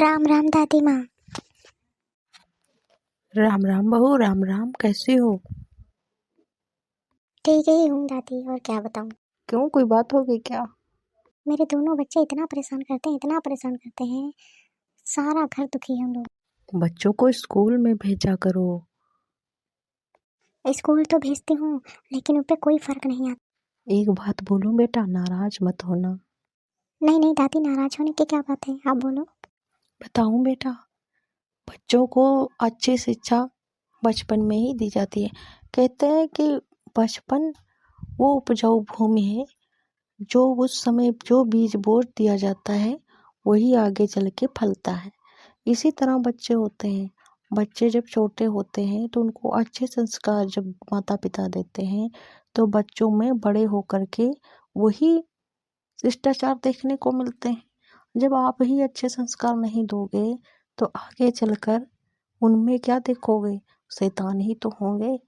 राम राम दादी माँ। राम राम बहू, राम राम। कैसी हो? ठीक ही हूँ दादी, और क्या बताऊँ। क्यों, कोई बात हो गई क्या? मेरे दोनों बच्चे इतना परेशान करते हैं, सारा घर दुखी है हम लोग। बच्चों को स्कूल में भेजा करो। स्कूल तो भेजती हूँ, लेकिन उन पे कोई फर्क नहीं आता। एक बात बोलूं बेटा, नाराज मत होना। नहीं नहीं दादी, नाराज होने की क्या बात है, आप बोलो। बताऊं बेटा, बच्चों को अच्छी शिक्षा बचपन में ही दी जाती है। कहते हैं कि बचपन वो उपजाऊ भूमि है, जो उस समय जो बीज बो दिया जाता है वही आगे चल के फलता है। इसी तरह बच्चे होते हैं। बच्चे जब छोटे होते हैं तो उनको अच्छे संस्कार जब माता पिता देते हैं तो बच्चों में बड़े होकर के वही शिष्टाचार देखने को मिलते हैं। जब आप ही अच्छे संस्कार नहीं दोगे तो आगे चलकर उनमें क्या देखोगे? शैतान ही तो होंगे।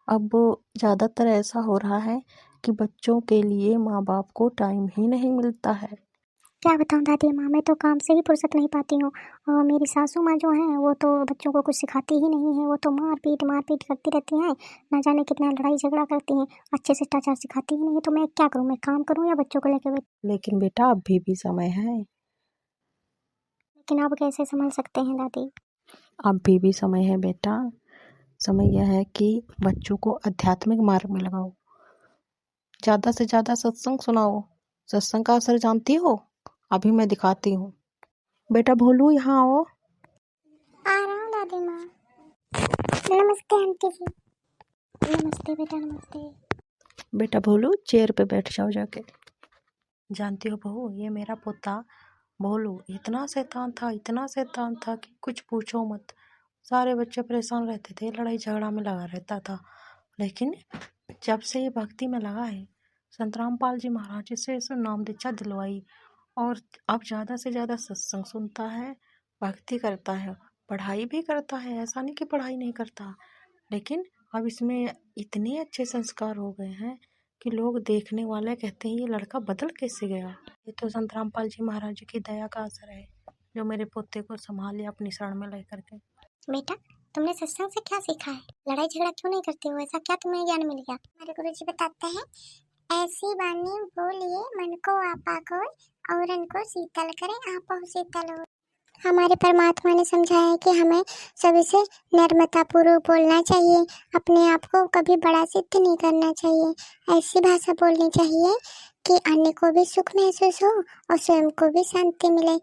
अब ज़्यादातर ऐसा हो रहा है कि बच्चों के लिए माँ बाप को टाइम ही नहीं मिलता है। क्या बताऊँ दादी माँ, मैं तो काम से ही फुर्सत नहीं पाती हूँ। और मेरी सासू माँ जो है वो तो बच्चों को कुछ सिखाती ही नहीं है, वो तो मारपीट करती रहती हैं। ना जाने कितना लड़ाई झगड़ा करती हैं, अच्छे शिष्टाचार सिखाती ही नहीं है। तो मैं क्या करूँ, मैं काम करूँ या बच्चों को लेकर? लेकिन बेटा अभी भी समय है। लेकिन आप कैसे संभल सकते हैं दादी? अभी भी समय है बेटा। समय यह है कि बच्चों को आध्यात्मिक मार्ग में लगाओ, ज़्यादा से ज़्यादा सत्संग सुनाओ। सत्संग का असर जानती हो? अभी मैं दिखाती हूँ। बेटा भोलू, यहाँ आओ। आ रहा हूँ दादी माँ। नमस्ते आंटी जी। नमस्ते बेटा, नमस्ते। बेटा भोलू, चेयर पे बैठ जाओ जाके। जानती हो बहू, ये मेरा पोता भोलू इतना शैतान था कि कुछ पूछो मत। सारे बच्चे परेशान रहते थे, लड़ाई झगड़ा में लगा रहता था। लेकिन जब से ये भक्ति में लगा है, संत रामपाल जी महाराज जी से इसे नाम दीक्षा दिलवाई और अब ज़्यादा से ज़्यादा सत्संग सुनता है, भक्ति करता है, पढ़ाई भी करता है। ऐसा नहीं कि पढ़ाई नहीं करता, लेकिन अब इसमें इतने अच्छे संस्कार हो गए हैं कि लोग देखने वाले कहते हैं ये लड़का बदल कैसे गया। ये तो संत रामपाल जी महाराज जी की दया का असर है, जो मेरे पोते को संभाल लिया अपनी शरण में लेकर के। बेटा, तुमने सत्संग से क्या सीखा है? लड़ाई झगड़ा क्यों नहीं करते हो? ऐसा क्या तुम्हें ज्ञान मिल गया? हमारे गुरुजी बताते हैं, ऐसी वाणी बोलिए मन को आपा को, औरन को शीतल करे आपो शीतल हो। हमारे परमात्मा ने समझाया है कि हमें सभी से नम्रता पूर्वक बोलना चाहिए, अपने आप को कभी बड़ा सिद्ध नहीं करना चाहिए। ऐसी भाषा बोलनी चाहिए कि अन्य को भी सुख महसूस हो और स्वयं को भी शांति मिले।